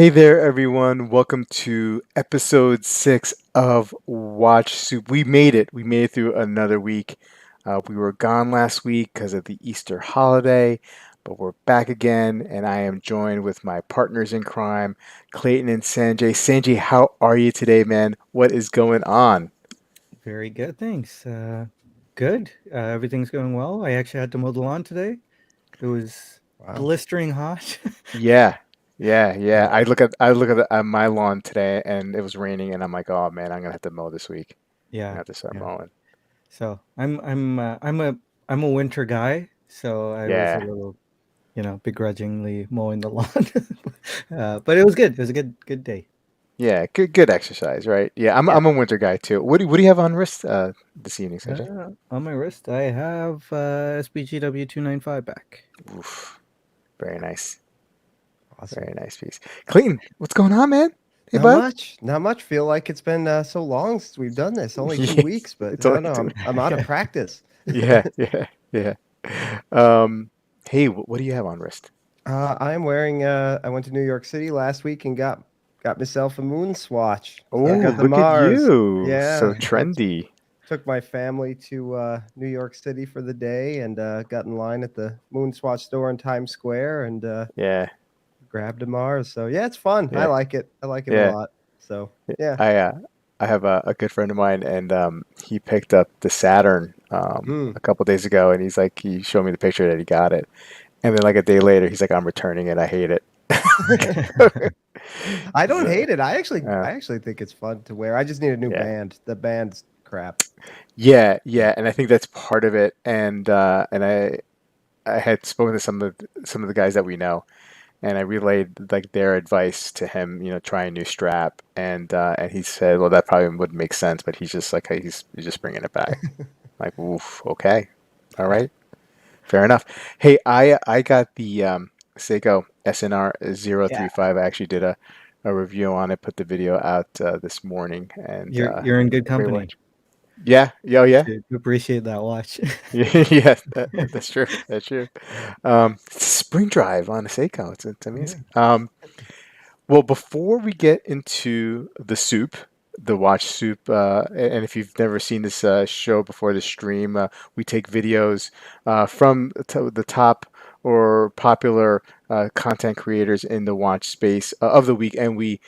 Hey there, everyone. Welcome to episode 6 of Watch Soup. We made it. We made it through another week. We were gone last week because of the Easter holiday, but we're back again, and I am joined with my partners in crime, Clayton and Sanjay. Sanjay, how are you today, man? What is going on? Very good, thanks. Good. Everything's going well. I actually had to mow the lawn today. It was Wow. blistering hot. Yeah, yeah. Uh, I look at my lawn today, and it was raining, and I'm like, oh man, I'm gonna have to mow this week. I yeah, have to start yeah. mowing. So I'm a winter guy, so I was a Yeah. little, begrudgingly mowing the lawn. But it was good. It was a good day. Yeah, good exercise, right? Yeah, I'm Yeah. I'm a winter guy too. What do you have on wrist this evening, Sanjay? On my wrist, I have SBGW 295 back. Oof, very nice, Awesome. very nice piece. Clayton, what's going on, man? Hey, Not bud. much. Not much. Feel like it's been so long since we've done this. Only two Yes, weeks, but it's I only don't know. two. I'm out of Yeah, practice. yeah. Um, hey, what do you have on wrist? I'm wearing. I went to New York City last week and got myself a moon swatch. So I Oh, got the look at Mars. you, so Yeah, I trendy. took my family to New York City for the day and got in line at the moon swatch store in Times Square and Yeah, grabbed a Mars. So yeah, it's fun. I yeah, like it. I like it a yeah. lot. So yeah. I uh, I have a good friend of mine, and he picked up the Saturn Mm. a couple days ago, and he showed me the picture that he got it. And then like a day later, he's like, "I'm returning it. I hate it." I don't So, hate it. I actually uh, I actually think it's fun to wear. I just need a new yeah, band. The band's crap. yeah, and I think that's part of it. And I had spoken to some of the guys that we know, and I relayed like their advice to him. Try a new strap, and he said, "Well, that probably wouldn't make sense," but he's just like, he's just bringing it back. Like, oof, okay, all right, fair enough. Hey, I got the Seiko SNR Yeah. 035. I actually did a review on it, put the video out this morning, and You're in good great company watch. Yeah, yeah, oh, yeah, to appreciate that watch. yeah. That's true. That's true. It's spring drive on a Seiko. It's Yeah. amazing. Well, before we get into the soup, the watch soup, and if you've never seen this show before, the stream, we take videos from the top or popular content creators in the watch space of the week, and we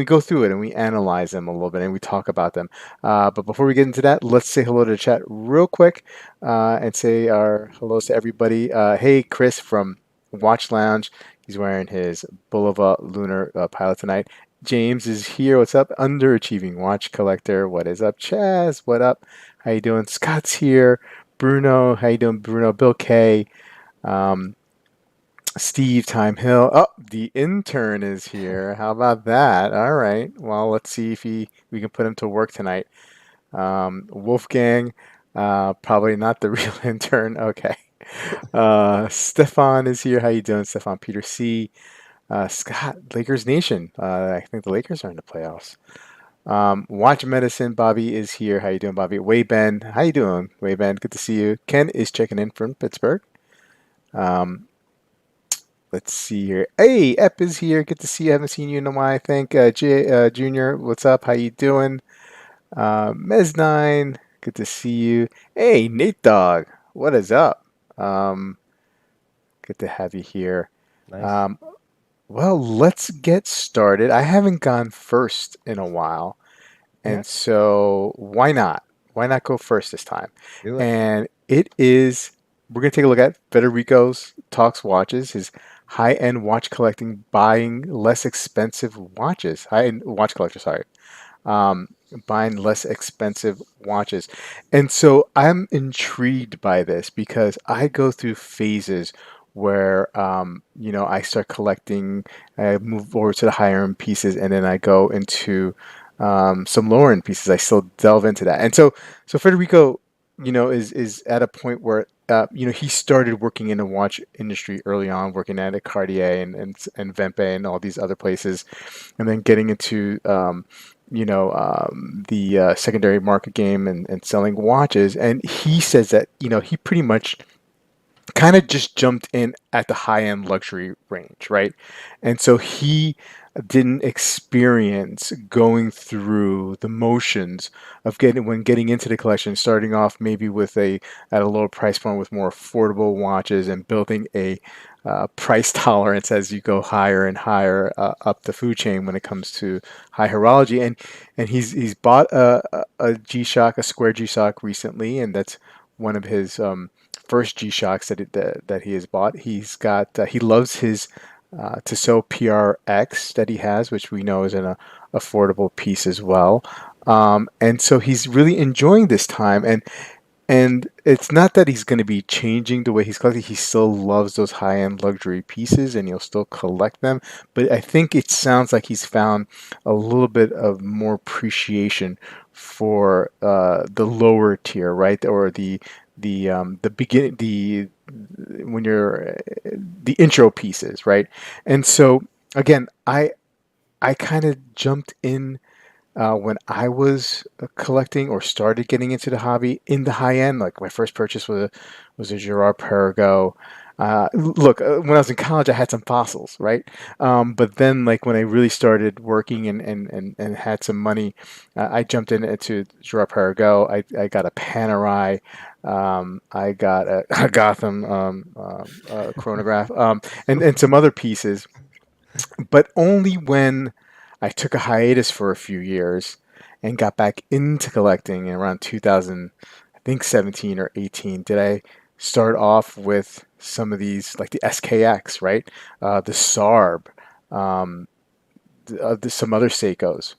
go through it and we analyze them a little bit and we talk about them. But before we get into that, let's say hello to the chat real quick and say our hellos to everybody. Hey, Chris from Watch Lounge. He's wearing his Bulova Lunar Pilot tonight. James is here. What's up? Underachieving watch collector. What is up? Chaz, what up? How you doing? Scott's here. Bruno, how you doing? Bruno, Bill K, um, Steve, Time Hill. Oh, the intern is here. How about that? All right. Well, let's see if we can put him to work tonight. Wolfgang, probably not the real intern. Okay. Stefan is here. How you doing, Stefan? Peter C. Scott, Lakers Nation. I think the Lakers are in the playoffs. Watch Medicine, Bobby is here. How you doing, Bobby? Way Ben, how you doing? Way Ben, good to see you. Ken is checking in from Pittsburgh. Um, let's see here. Hey, Ep is here. Good to see you. Haven't seen you in a while. I think. Junior, what's up? How you doing? Mez9, good to see you. Hey, Nate Dog, what is up? Um, good to have you here. Nice. Um, Well, let's get started. I haven't gone first in a while, Yeah. and so why not? Why not go first this time? Do it. And we're going to take a look at Federico's Talks Watches, his high-end watch collecting, buying less expensive watches. High-end watch collector, sorry. Um, Buying less expensive watches. And so I'm intrigued by this because I go through phases where I start collecting, I move over to the higher end pieces, and then I go into some lower end pieces. I still delve into that. And so Federico, is at a point where he started working in the watch industry early on, working at a Cartier and Vempe and all these other places, and then getting into the secondary market game and selling watches. And he says that he pretty much kind of just jumped in at the high end luxury range, right? And so he didn't experience going through the motions of getting into the collection, starting off maybe with a at a lower price point with more affordable watches and building a price tolerance as you go higher and higher up the food chain when it comes to high horology. And he's bought a G-Shock, a square G-Shock recently, and that's one of his first G-Shocks that he has bought. He's got he loves his Tissot PRX that he has, which we know is an affordable piece as well. And so he's really enjoying this time, and it's not that he's going to be changing the way he's collecting. He still loves those high-end luxury pieces, and he'll still collect them. But I think it sounds like he's found a little bit of more appreciation for the lower tier, right, or the beginning, the when you're the intro pieces, right? And so again, I kind of jumped in when I was collecting or started getting into the hobby in the high end. Like my first purchase was a Gerard Perregaux. Look, when I was in college, I had some fossils, right? But then, like when I really started working and had some money, I jumped into Gerard Perregaux. I got a Panerai. I got a Gotham chronograph, and some other pieces, but only when I took a hiatus for a few years and got back into collecting in around 2000, I think 17 or 18, did I start off with some of these, like the SKX, right? The Sarb, um, some other Seikos,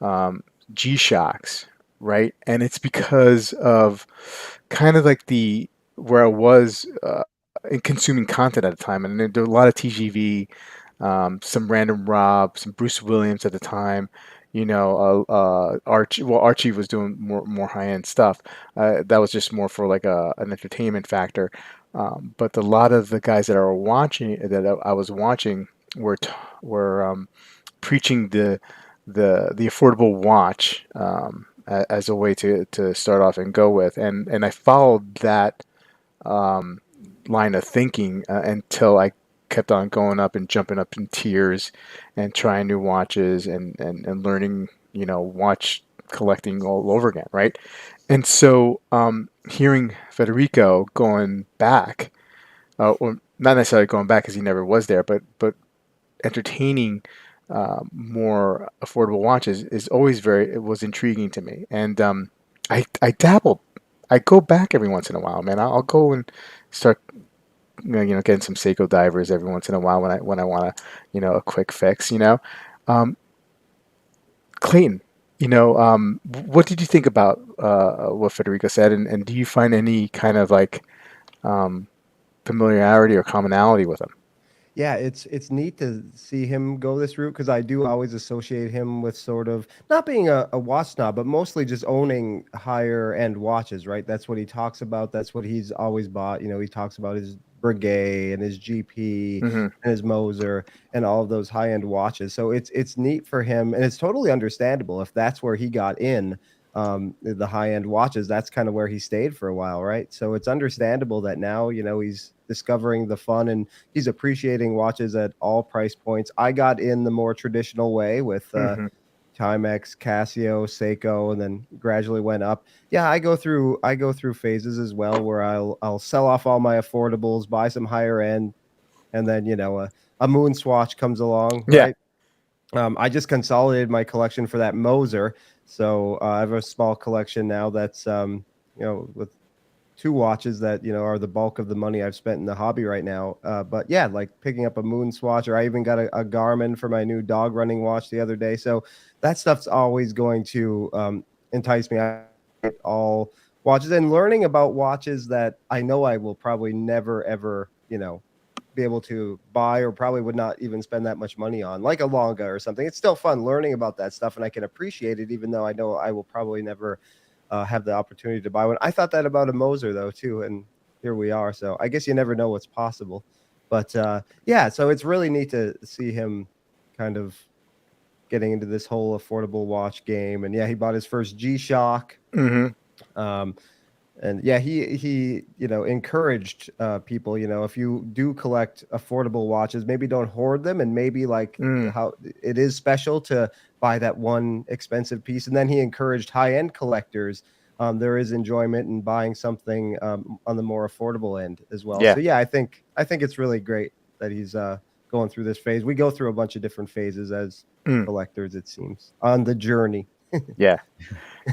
um, G-Shocks, right? And it's because of kind of like the where I was in consuming content at the time, and there were a lot of TGV, some random Rob, some Bruce Williams at the time. Archie. Well, Archie was doing more high end stuff. That was just more for like an entertainment factor. But a lot of the guys that I was watching were preaching the affordable watch as a way to start off and go with, and I followed that um, line of thinking until I kept on going up and jumping up in tiers and trying new watches and learning, watch collecting all over again, right? And so hearing Federico going back, or not necessarily going back because he never was there, but entertaining more affordable watches is always it was intriguing to me. And I dabbled. I go back every once in a while, man. I'll go and start getting some Seiko divers every once in a while when I want to a quick fix. Um, Clayton, what did you think about what Federico said, and do you find any kind of like um, familiarity or commonality with him? Yeah, it's neat to see him go this route because I do always associate him with sort of not being a watch snob, but mostly just owning higher end watches, right? That's what he talks about. That's what he's always bought. He talks about his Breguet and his GP Hmm. and his Moser and all of those high end watches. So it's neat for him, and it's totally understandable if that's where he got in. The high end watches, that's kind of where he stayed for a while, right? So it's understandable that now he's discovering the fun and he's appreciating watches at all price points. I got in the more traditional way with Hmm. Timex, Casio, Seiko, and then gradually went up. Yeah, I go through phases as well where I'll sell off all my affordables, buy some higher end, and then a moon swatch comes along, Yeah. right? I just consolidated my collection for that Moser, so I have a small collection now that's with two watches that are the bulk of the money I've spent in the hobby right now. But yeah, like picking up a moon swatch, or I even got a Garmin for my new dog running watch the other day. So that stuff's always going to entice me. I like all watches and learning about watches that I know I will probably never ever be able to buy or probably would not even spend that much money on, like a Longa or something. It's still fun learning about that stuff, and I can appreciate it, even though I know I will probably never have the opportunity to buy one. I thought that about a Moser though too, and here we are. So I guess you never know what's possible. But yeah, so it's really neat to see him kind of getting into this whole affordable watch game. And yeah, he bought his first G Shock. Hmm. Um, And yeah, he encouraged people, if you do collect affordable watches, maybe don't hoard them, and maybe like Mm, how it is special to buy that one expensive piece. And then he encouraged high-end collectors. There is enjoyment in buying something on the more affordable end as well. yeah. So yeah, I think it's really great that he's going through this phase. We go through a bunch of different phases as Mm, collectors, it seems, on the journey. yeah.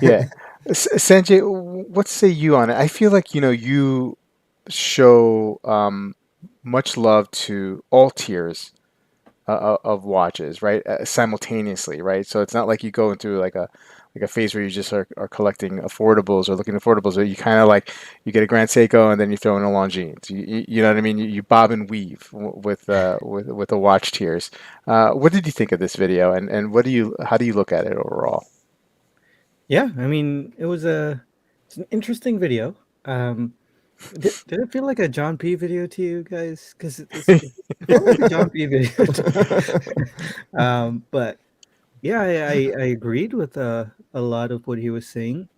Yeah. Sanjay, what say you on it? I feel like, you show much love to all tiers of watches, right? Simultaneously, right? So it's not like you go into like a phase where you just are collecting affordables or looking at affordables, or you kind of like you get a Grand Seiko and then you throw in a Longines. You know what I mean? You bob and weave with the watch tiers. What did you think of this video, and how do you look at it overall? Yeah, I mean, it's an interesting video. Um, did it feel like a John P video to you guys? Because it felt like a John P video to me. But yeah, I agreed with a lot of what he was saying.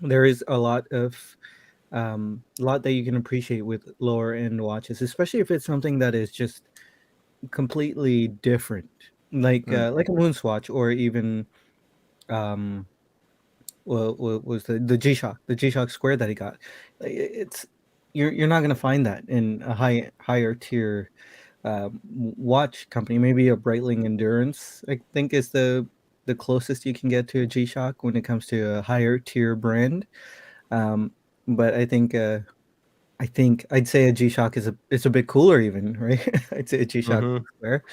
There is a lot that you can appreciate with lower end watches, especially if it's something that is just completely different, Mm, like a Moonswatch or even um what was the G-Shock, the G-Shock Square that he got. It's you're not gonna find that in a higher tier watch company. Maybe a Breitling Endurance, I think, is the closest you can get to a G-Shock when it comes to a higher tier brand. Um, but I think I'd say a G-Shock is a bit cooler even, right? I'd say a G-Shock Hmm. Square,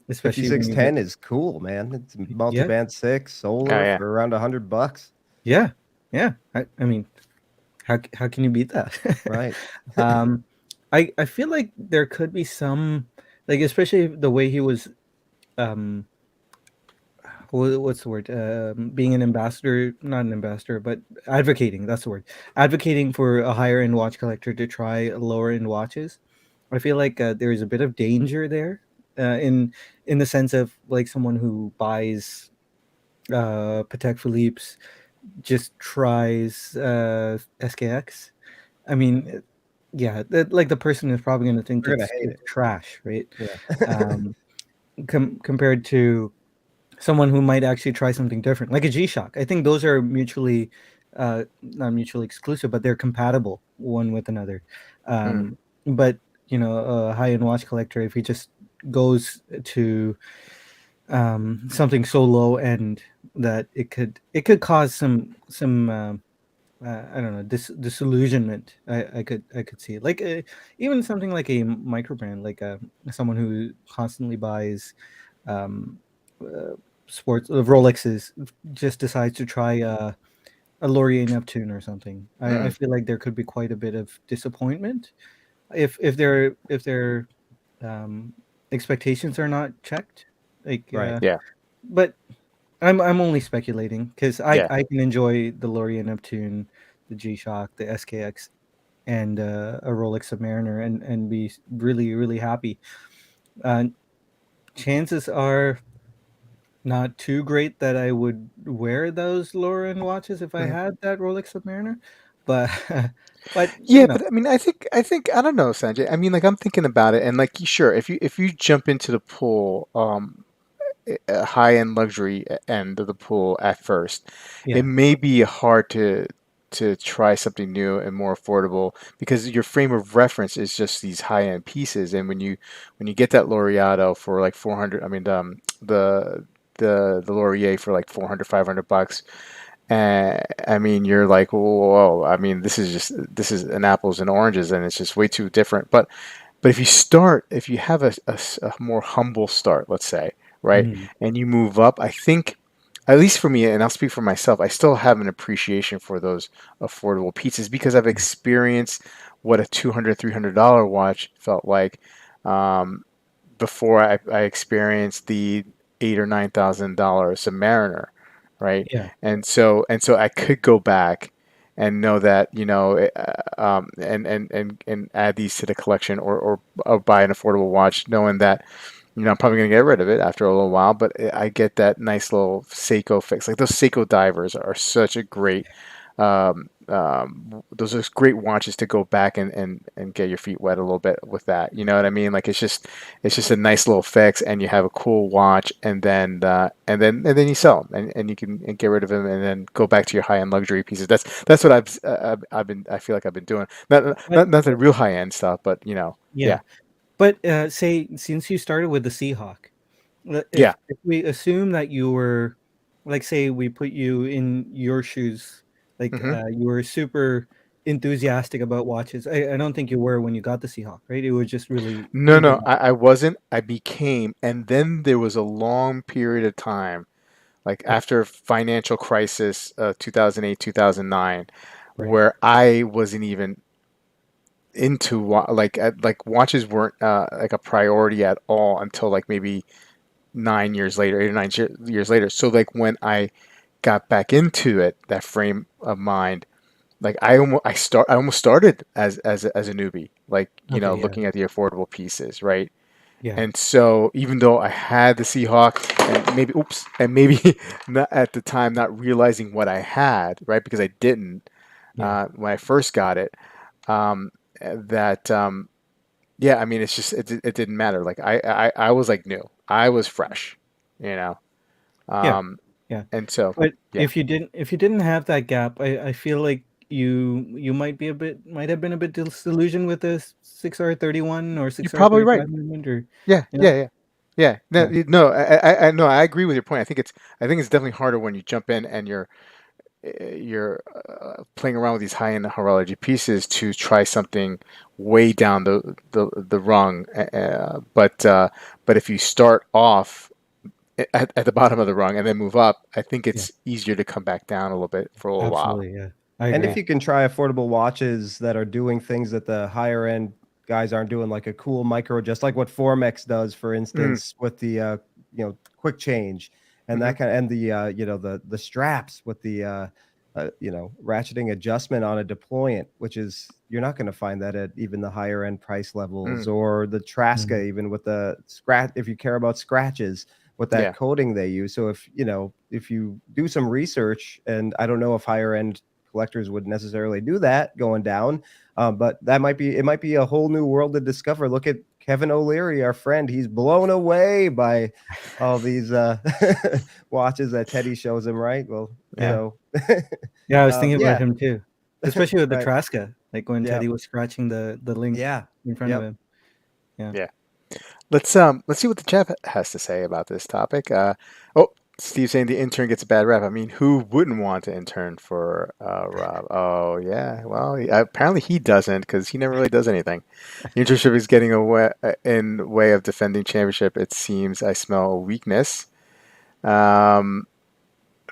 especially when you get 5610 is cool, man. It's yeah, multiband 6 oh solar yeah, for around $100. yeah, yeah. I mean, how can you beat that? Right. um, I feel like there could be some, like, especially the way he was um what's the word, being an ambassador, not an ambassador, but advocating, that's the word, advocating for a higher end watch collector to try lower end watches. I feel like there is a bit of danger there, in the sense of like someone who buys Patek Philippe's just tries SKX. I mean, yeah, like the person is probably going to think They're gonna hate it's it. trash, right? Yeah. Um, compared to someone who might actually try something different, like a G-Shock. I think those are mutually, not mutually exclusive, but they're compatible one with another. mm, But a high-end watch collector, if he just goes to something so low end that it could cause some I don't know, disillusionment. I could see it. Like even something like a micro brand, like someone who constantly buys um, uh, sports Rolexes, just decides to try a Laurier Neptune or something. I mm, feel like there could be quite a bit of disappointment if their um, expectations are not checked. Like, Right. yeah, but I'm only speculating because I yeah. I can enjoy the Laurier Neptune, the G-Shock, the SKX, and a Rolex Submariner, and be really really happy. Uh, Chances are not too great that I would wear those Lauren watches if I Mm. had that Rolex Submariner, but but Yeah, but I mean, I think I don't know, Sanjay. I mean, like I'm thinking about it, and like, sure, if you jump into the pool, high end luxury end of the pool at first, it yeah, may be hard to try something new and more affordable because your frame of reference is just these high end pieces, and when you get that Laureato for like 400, I mean, the Laurier for like 400, $500. I mean, you're like, whoa, I mean, this is an apples and oranges, and it's just way too different. But if you have a more humble start, let's say, right, mhm, and you move up, I think, at least for me, and I'll speak for myself, I still have an appreciation for those affordable pieces because I've experienced what a $200, $300 watch felt like um, before I experienced the $8,000 or $9,000 Submariner, right? yeah, And so I could go back and know that and add these to the collection, or buy an affordable watch, knowing that I'm probably gonna get rid of it after a little while, but I get that nice little Seiko fix. Like those Seiko divers are such a great those are great watches to go back and get your feet wet a little bit with that. You know what I mean? Like it's just a nice little fix, and you have a cool watch, and then you sell them, and you can and get rid of them, and then go back to your high end luxury pieces. That's what I've been I feel like I've been doing. Not But not, not the real high end stuff, but yeah, yeah, but say since you started with the Seahawk, yeah. if we assume that you were, like, say we put you in your shoes, like hmm you were super enthusiastic about watches. I don't think you were when you got the Seahawk, right? It was just really No, no, interesting, I wasn't. I became, and then there was a long period of time, like right? after financial crisis, 2008, 2009, Right. where I wasn't even into like watches weren't like a priority at all until like maybe 9 years later, 8 or 9 years later. So like when I got back into it, that frame of mind, like I almost started as a newbie, like Okay. Yeah. looking at the affordable pieces, right? Yeah. And so even though I had the Seahawk and maybe not at the time not realizing what I had, right? Because I didn't Yeah. when I first got it. Um, that yeah, I mean it's just it didn't matter. Like I was like new. I was fresh, you know. Yeah. Um, Yeah. and so But yeah. if you didn't have that gap, I feel like you might have been a bit disillusioned with this 6R31 or You're probably right. 6R35 movement, or Yeah, you know. yeah, yeah. Yeah, no, Yeah. no, I no, I agree with your point. I think it's definitely harder when you jump in and you're playing around with these high-end horology pieces to try something way down the rung. But if you start off at the bottom of the rung and then move up, I think Yeah. it's easier to come back down a little bit for a little while. Absolutely. Yeah. I And agree. if you can try affordable watches that are doing things that the higher end guys aren't doing, like a cool micro adjust, like what Formex does, for Mm, instance, with the quick change and hmm that kind, and the the straps with the ratcheting adjustment on a deployant, which is you're not going to find that at even the higher end price levels, mm, or the Traska, Mm. even with the scratch, if you care about scratches with that yeah. coating they use. So if you do some research, and I don't know if higher end collectors would necessarily do that going down. But it might be a whole new world to discover. Look at Kevin O'Leary, our friend. He's blown away by all these watches that Teddy shows him, right? Well, Yeah. Yeah, I was thinking about yeah, him too, especially with the right. Traska, like when Yeah, Teddy was scratching the link yeah, in front of yep. him. Yeah. Yeah. Let's see what the chat has to say about this topic. Oh, Steve saying the intern gets a bad rap. I mean, who wouldn't want to intern for Rob? Oh yeah, well apparently he doesn't because he never really does anything. The internship is getting away in way of defending championship. It seems I smell a weakness. Um,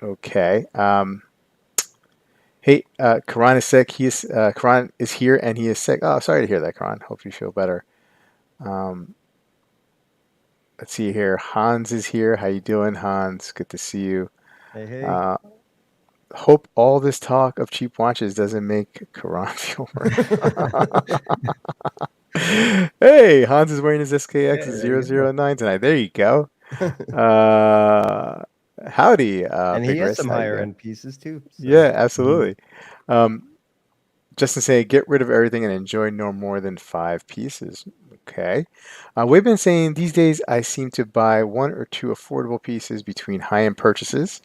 okay. Hey, Karan is sick. Karan is here and he is sick. Oh, sorry to hear that, Karan. Hope you feel better. Um, Let's see here. Hans is here. How you doing, Hans? Good to see you. Hey, hey. Uh, hope all this talk of cheap watches doesn't make Karan feel worse. Hey, Hans is wearing his SKX Hey, there zero you zero go. nine tonight. There you go. Uh, howdy, And he Big has Wrist. some How you higher doing? end pieces too. So Yeah, Mhm. absolutely. Um, Justin saying, get rid of everything and enjoy no more than 5 pieces. Okay. We've been saying these days I seem to buy 1 or 2 affordable pieces between high-end purchases.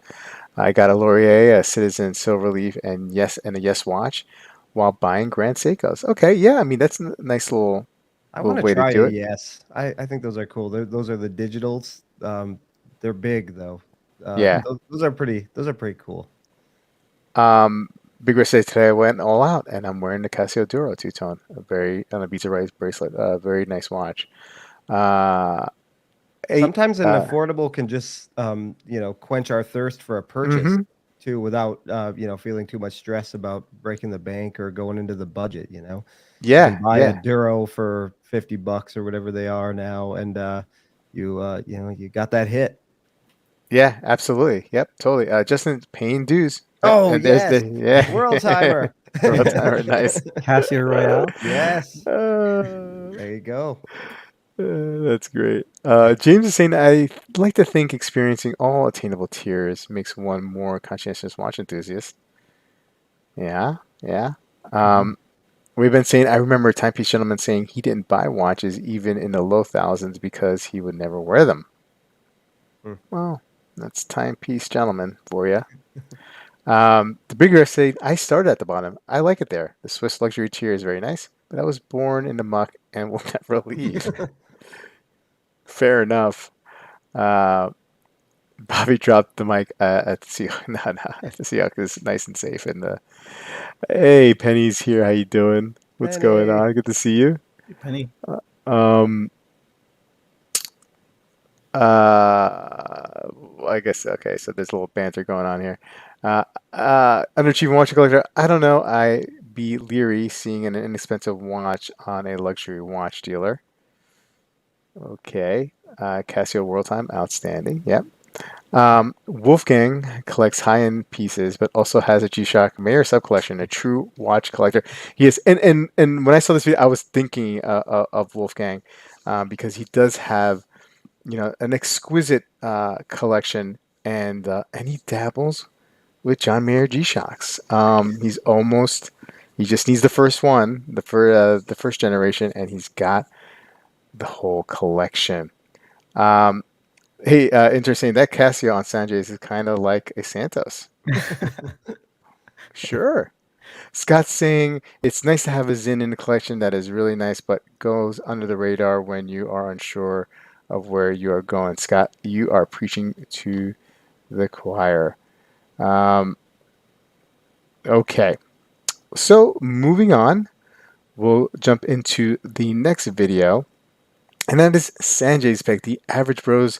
I got a Laurier, a Citizen Silverleaf, and a Yes watch, while buying Grand Seikos. Okay, yeah, I mean that's a nice I little want to way to try do a it. yes. I think those are cool. Those are the digitals. They're big though. Yeah. Those are pretty cool. Um, Big Red says today I went all out and I'm wearing the Casio Duro two tone, a very on a Beats of Rice bracelet, very nice watch. Uh, eight. Sometimes an affordable can just quench our thirst for a purchase Mm-hmm. too, without feeling too much stress about breaking the bank or going into the budget. You can Yeah, buy a yeah. Duro for $50 or whatever they are now, and you got that hit. Yeah, absolutely. Yep, totally. Justin's paying dues. Oh And there's yes, the World yeah. Timer. Real timer, nice. Casio Royale. Yes, Uh, there you go. that's great. James is saying, I like to think experiencing all attainable tiers makes one more conscientious watch enthusiast. Yeah. Yeah. Mhm. Um, we've been saying, I remember a timepiece gentleman saying he didn't buy watches even in the low thousands because he would never wear them. Hmm. Well, that's timepiece gentleman for you. The bigger essay, I started at the bottom. I like it there. The Swiss luxury tier is very nice, but I was born in the muck and will never leave. Fair enough. Uh, Bobby dropped the mic at the Seahawks. No, no, the Seahawks is nice and safe. And hey, Penny's here. How you doing? What's going Penny. on? Good to see you. Hey, Penny. Um, I guess okay. So there's a little banter going on here. Uh, Underachieving watch collector. I don't know. I be leery seeing an inexpensive watch on a luxury watch dealer. Okay. Casio World Time, outstanding. Yep. Wolfgang collects high-end pieces, but also has a G-Shock Mayer sub-collection, a true watch collector. He is, and when I saw this video, I was thinking of Wolfgang because he does have, an exquisite collection, and he dabbles with John Mayer G-Shocks. He just needs the first one, the first generation, and he's got the whole collection. Um, Hey, interesting. That Casio on Sanjay's is kind of like a Santos. Sure. Scott's saying it's nice to have a Zin in the collection that is really nice, but goes under the radar when you are unsure of where you are going. Scott, you are preaching to the choir. Um, okay. So moving on, we'll jump into the next video, and that is Sanjay's pick, the Average Bros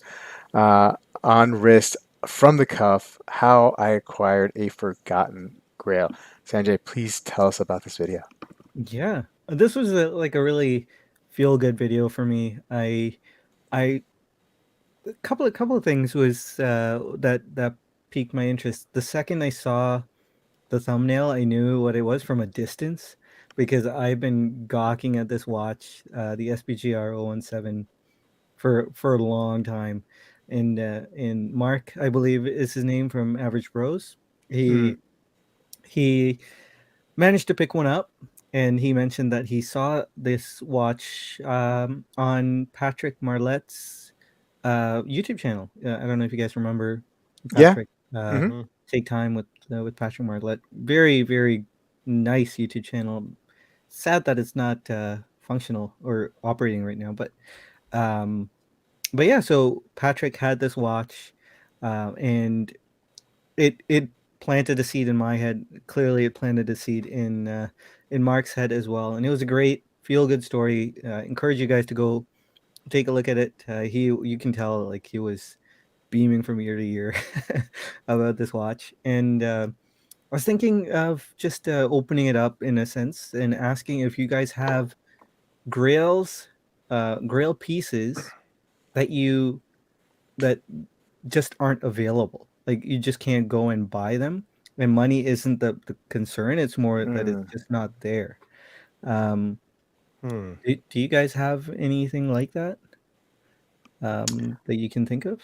uh, on wrist from the cuff, how I acquired a forgotten grail. Sanjay, please tell us about this video. Yeah, this was like a really feel good video for me. I a couple of things was that piqued my interest. The second I saw the thumbnail, I knew what it was from a distance because I've been gawking at this watch, the SBGR 017, for a long time. And Mark, I believe is his name, from Average Bros. Mm, He managed to pick one up, and he mentioned that he saw this watch on Patrick Marlette's YouTube channel. I don't know if you guys remember yeah. Patrick. Hmm. Hmm. Take time with Patrick Marlette. Very very nice YouTube channel. Sad that it's not functional or operating right now, um, but yeah. So Patrick had this watch, and it planted a seed in my head. Clearly, it planted a seed in Mark's head as well, and it was a great feel good story. Encourage you guys to go take a look at it. You can tell like he was beaming from year to year about this watch, and I was thinking of just opening it up in a sense and asking if you guys have grails, grail pieces that you that just aren't available. Like you just can't go and buy them, and money isn't the concern. It's more that it's Mm. just not there. Um, Hmm. do you guys have anything like that that you can think of?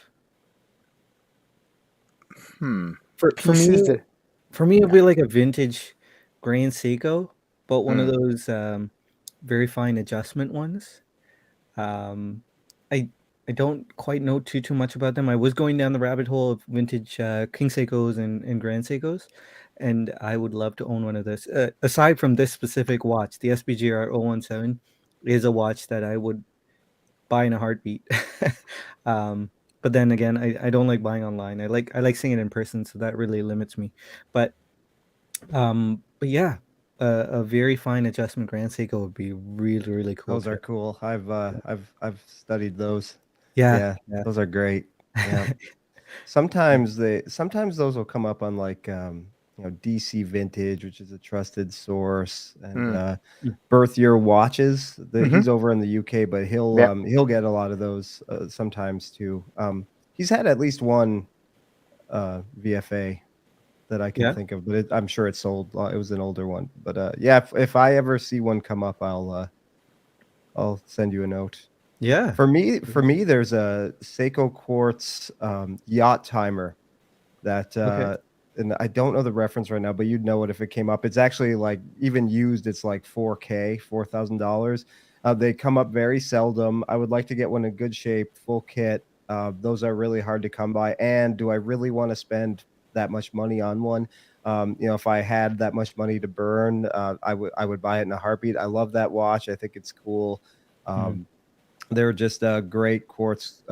Hmm. For Pieces me, that, it'd yeah. be like a vintage Grand Seiko, but one of Mm. those very fine adjustment ones. Um, I I don't quite know too much about them. I was going down the rabbit hole of vintage King Seikos and Grand Seikos, and I would love to own one of those. Aside from this specific watch, the SBGR 017 is a watch that I would buy in a heartbeat. um, but then again, I don't like buying online. I like seeing it in person, so that really limits me. But but yeah, a very fine adjustment Grand Seiko would be really really cool Those are too. cool. I've studied those. Yeah, Yeah, yeah, those are great. Yeah. Sometimes those will come up on like DC Vintage, which is a trusted source, and Mm. Mm. Birth Year Watches. Hmm. He's over in the UK, but Yeah. he'll get a lot of those sometimes too. He's had at least one VFA that I can yeah, think of, but I'm sure it's sold. It was an older one, but yeah, if I ever see one come up, I'll send you a note. yeah. For me, there's a Seiko Quartz yacht timer that Okay. and I don't know the reference right now, but you'd know it if it came up. It's actually like even used, it's like 4K, $4,000. They come up very seldom. I would like to get one in good shape, full kit. Those are really hard to come by. And do I really want to spend that much money on one? If I had that much money to burn, I would buy it in a heartbeat. I love that watch. I think it's cool. Mm. Um, they're just great quartz,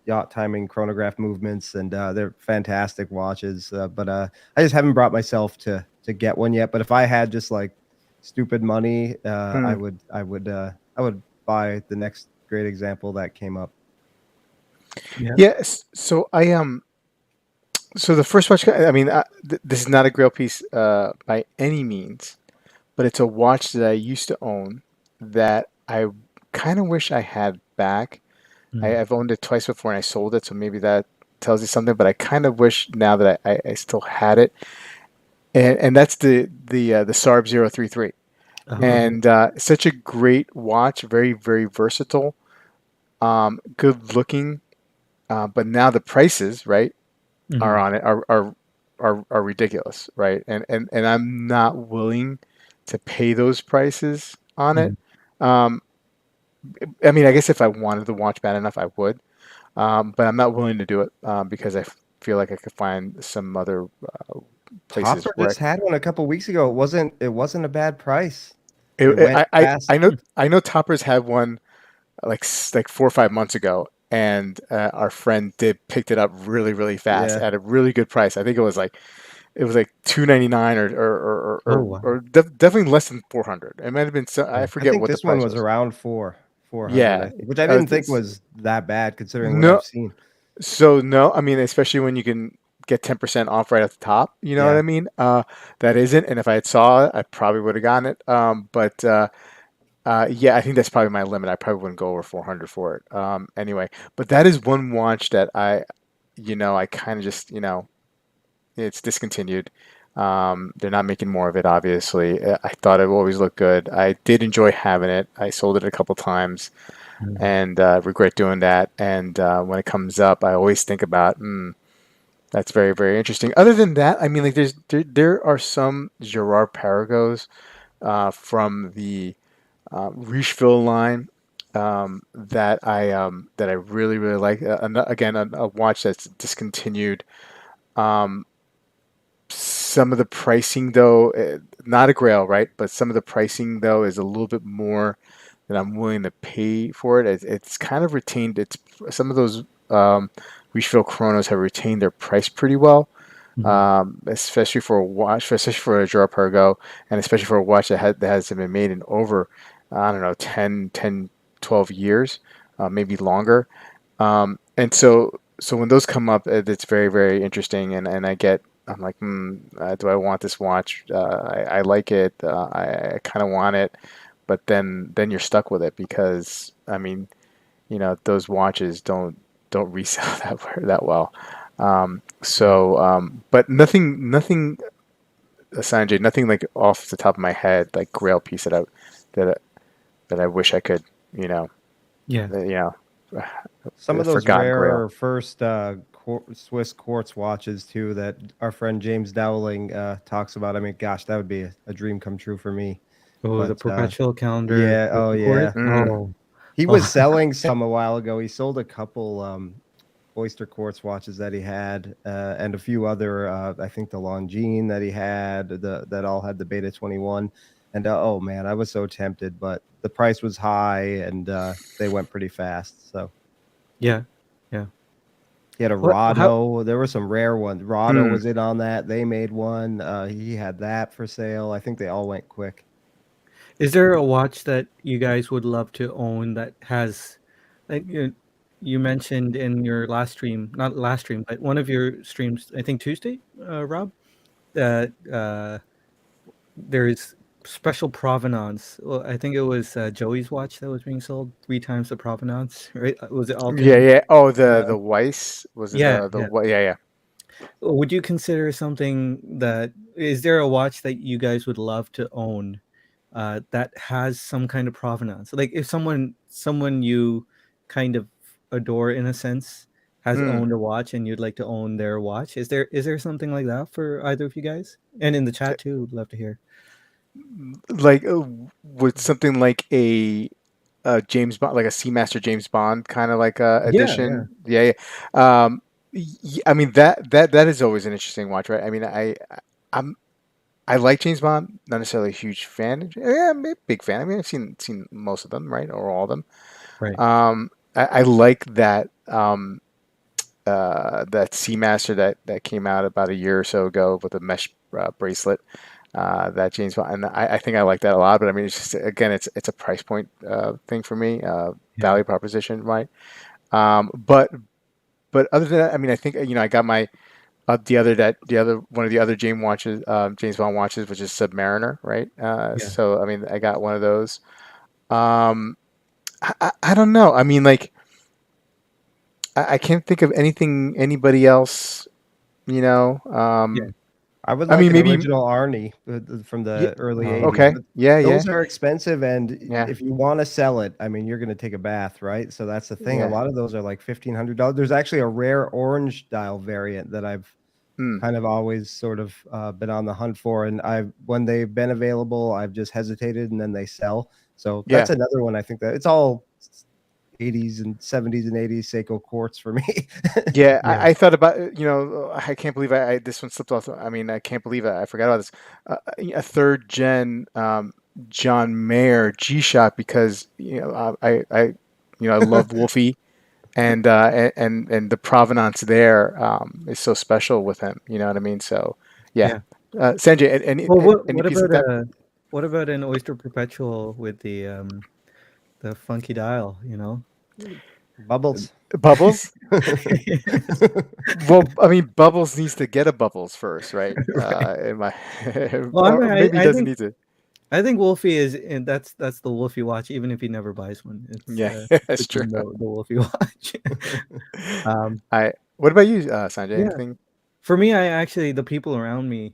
yacht timing chronograph movements, and they're fantastic watches. But I just haven't brought myself to get one yet. But if I had just like stupid money, Hmm. I would buy the next great example that came up. Yeah. Yes. So so the first watch, I mean, this is not a Grail piece by any means, but it's a watch that I used to own that I kind of wish I had back. Mm. I've owned it twice before and I sold it, so maybe that tells you something. But I kind of wish now that I still had it, and that's the Sarb 033, Oh. and such a great watch, very very versatile, good looking. But now the prices, right, are Mhm. on it are ridiculous, right? And I'm not willing to pay those prices on it. Mhm. Um, I mean, I guess if I wanted the watch bad enough, I would, but I'm not willing to do it because feel like I could find some other places Topper where just had one a couple weeks ago. It wasn't a bad price. It it, went fast. I know Toppers had one like 4 or 5 months ago, and our friend did picked it up really really fast Yeah. at a really good price. I think it was like 299 Oh, wow. definitely less than 400. It might have been so, I Yeah. I forget think what the this one price was was. around 400, Yeah, I think, which I didn't think it's, was that bad considering what no. I've seen. So no, I mean, especially when you can get 10% off right at the top, you know what Yeah. I mean? That isn't, and if I had saw it, I probably would have gotten it. But yeah, I think that's probably my limit. I probably wouldn't go over 400 for it. Anyway, but that is one watch that I kind of just, it's discontinued. They're not making more of it, obviously. I thought it always looked good. I did enjoy having it. I sold it a couple times Mhm. and regret doing that. And when it comes up, I always think about, that's very, very interesting. Other than that, I mean, like there are some Gerard Paragos from the Richeville line that I really, really like. Again, a watch that's discontinued. Um, some of the pricing, though, not a Grail, right? But some of the pricing, though, is a little bit more than I'm willing to pay for it. It's kind of retained. It's some of those refill Chronos have retained their price pretty well, Mhm. especially for a watch, especially for a Girard Perregaux, and especially for a watch that hasn't been made in over, I don't know, 12 years, maybe longer. And so when those come up, it's very, very interesting. And I'm like, do I want this watch? I like it. I kind of want it, but then you're stuck with it because I mean, those watches don't resell that well. Yeah. But nothing, Sanjay, nothing like off the top of my head, like Grail piece that I, that I wish I could, you know, Yeah. you know, Some of those forgotten Grail. rare first Swiss quartz watches too that our friend James Dowling talks about. I mean, gosh, that would be a dream come true for me. Oh, the But perpetual calendar yeah, oh Clayton cord. yeah. Mm. Oh. He Oh. was selling some a while ago. He sold a couple oyster quartz watches that he had, and a few other. I think the Longines that he had, that all had the Beta 21. And oh man, I was so tempted, but the price was high, and they went pretty fast. So Yeah. Yeah. he had a What? How? Rado. There were some rare ones. Rado Mm. was in on that. They made one. He had that for sale. I think they all went quick. Is there a watch that you guys would love to own that has, like you mentioned in your last stream, not last stream, but one of your streams, I think Tuesday, Rob, that there's special provenance. Well, I think it was Joey's watch that was being sold 3 times the provenance, right? Was it Yeah, Alton? yeah. Oh, the Uh, the Weiss was it yeah, the yeah. what? Yeah, yeah. Would you consider something that is there a watch that you guys would love to own that has some kind of provenance? Like if someone you kind of adore in a sense has Mm. owned a watch and you'd like to own their watch. Is there something like that for either of you guys? And in the chat too, would love to hear. Like with something like a James Bond, like a Seamaster James Bond kind of like Yeah, yeah, edition. Yeah, yeah. I mean that is always an interesting watch, right? I mean, I'm I like James Bond, not necessarily a huge fan. Yeah, I'm a big fan. I mean, I've seen most of them, right, or all of them. right. I like that that Seamaster that came out about a year or so ago with a mesh bracelet. That James Bond, and I think I like that a lot. But I mean, it's just again, it's a price point thing for me, Yeah, value proposition, right? But other than that, I mean, I think I got my the other one of the other James Bond watches, which is Submariner, right? yeah, So I mean, I got one of those. Um, I don't know. I mean, like I can't think of anything anybody else. You know, yeah, I would I like mean, an maybe original Arnie from yeah. the early oh, 80s, Okay, but yeah, yeah, those are expensive. And yeah, if you want to sell it, I mean, you're going to take a bath, right? So that's the thing. A yeah. lot of those are like $1,500. There's actually a rare orange dial variant that I've Hmm. kind of always sort of been on the hunt for. And when they've been available, I've just hesitated and then they sell. So that's Yeah. another one. I think that it's all 80s and 70s and 80s Seiko quartz for me. Yeah, yeah, I thought about I can't believe I this one slipped off. I mean, I can't believe I forgot about this. A third gen John Mayer G Shock because I love Wolfie and the provenance there is so special with him. You know what I mean? So yeah, yeah. Sanjay, Well, any what piece about of that? what about an Oyster Perpetual with the funky dial? Bubbles. Bubbles? Well, I mean, Bubbles needs to get a Bubbles first, right? Right. In my, Well, I mean, or maybe he I doesn't think need to. I think Wolfie is, and that's the Wolfie watch. Even if he never buys one, Yeah, that's true. become the Wolfie watch. um, I. What about you, Sanjay? yeah. Anything? For me, I actually the people around me,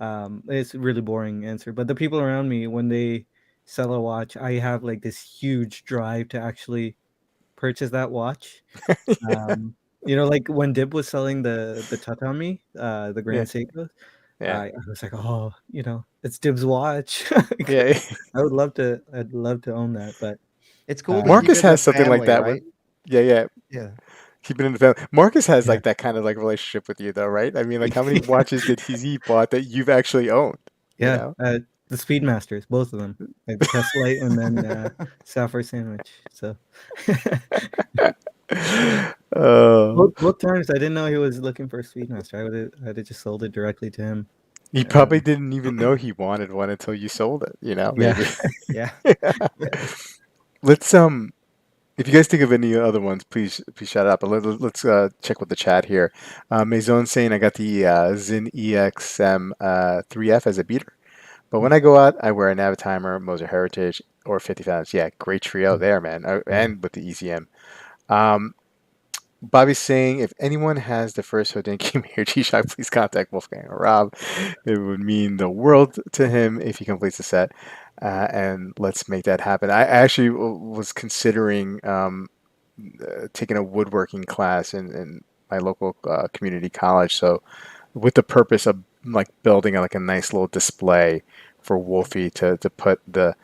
it's a really boring answer, but the people around me when they sell a watch, I have like this huge drive to actually purchase that watch. Um, like when Dib was selling the tatami, the Yeah, Grand Seiko, yeah, I was like, oh, it's Dib's watch. yeah. I'd love to own that, but It's cool to uh, keep Marcus it in the has something like family, that with. right? Yeah, yeah. Yeah. Keeping in the family. Marcus has yeah, like that kind of like relationship with you, though, right? I mean, like, how many watches did he bought that you've actually owned? You yeah, know? the Speedmasters, both of them, like the Tessellite and then Sapphire Sandwich. So Uh, both times I didn't know he was looking for a Speedmaster. I'd have just sold it directly to him. he probably Um, didn't even know he wanted one until you sold it. yeah, Maybe. Yeah. yeah, Let's if you guys think of any other ones, please shout out. But let's check with the chat here. Maison saying I got the Zin EXM 3F as a beater, but when I go out, I wear a Navitimer, Moser Heritage, or 50 Yeah, great trio there, man, yeah. and with the ECM. Um, Bobby's saying if anyone has the first Hodinkee Mirror G-Shock, please contact Wolfgang or Rob. It would mean the world to him if he completes the set. And let's make that happen. I actually was considering taking a woodworking class in my local community college. So with the purpose of like building like a nice little display for Wolfie to put the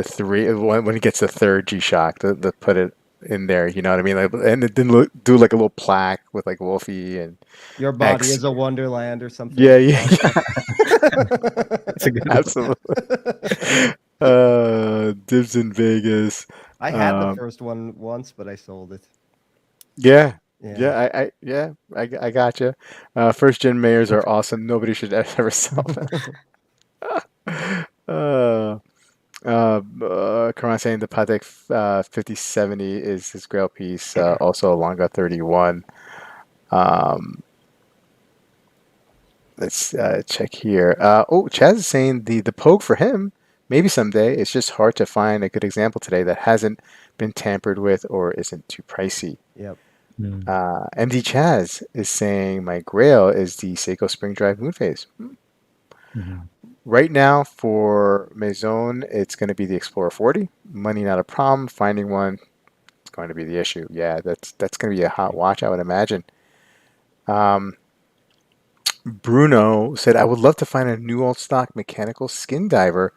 three when he gets the third G Shock to put it in there. You know what I mean? Like, and then do like a little plaque with like Wolfie and Your body X. is a wonderland or something Yeah, like yeah, yeah. That's a good one. Absolutely. Dibs in Vegas. I had the Um, first one once, but I sold it. yeah, Yeah. yeah, I gotcha. First gen mayors are awesome. Nobody should ever sell them. Uh, Karan saying the Patek 5070 is his Grail piece. Also a Longa 31. Um, let's check here. Chaz is saying the Pogue for him. Maybe someday. It's just hard to find a good example today that hasn't been tampered with or isn't too pricey. Yep. Mm, MD Chaz is saying my Grail is the Seiko Spring Drive Moon Phase. mhm. Right now for Maison, it's going to be the Explorer 40. Money not a problem. Finding one, going to be the issue. Yeah, that's going to be a hot watch, I would imagine. Um, Bruno said, I would love to find a new old stock mechanical skin diver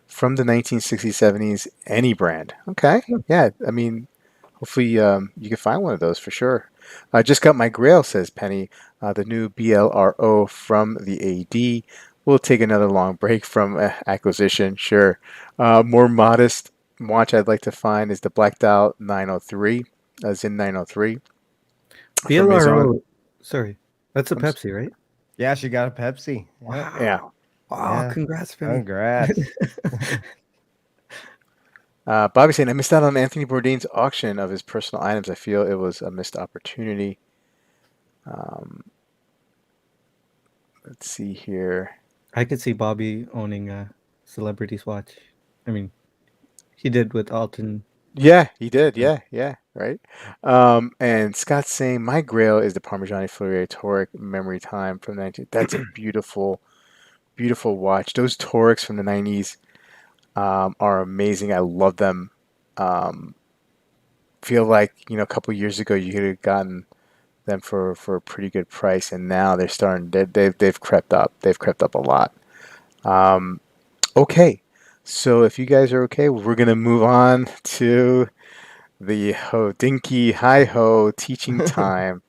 from the 1960s, 70s, any brand. Okay. Yeah. I mean, hopefully you can find one of those for sure. I just got my Grail, says Penny, the new BLRO from the AD. We'll take another long break from acquisition. Sure. More modest watch I'd like to find is the Black Dial 903, as in 903 from Maison. BLRO, sorry, that's a I'm s- Pepsi, right? Yeah, she got a Pepsi. Yep. Yeah. Wow. Wow, Yeah. congrats, Penny. Congrats. Bobby saying, I missed out on Anthony Bourdain's auction of his personal items. I feel it was a missed opportunity. Um, let's see here. I could see Bobby owning a celebrity's watch. I mean, he did with Alton. Yeah, he did. Yeah, yeah, right. And Scott's saying, my Grail is the Parmigiani Fleurier Toric Memory Time from 19. That's a beautiful, beautiful watch. Those Torics from the 90s are amazing. I love them. Um, feel like, a couple years ago you could have gotten them for a pretty good price, and now they're starting. They've crept up. They've crept up a lot. Um, okay, so if you guys are okay, we're gonna move on to the Hodinkee Hi Ho teaching time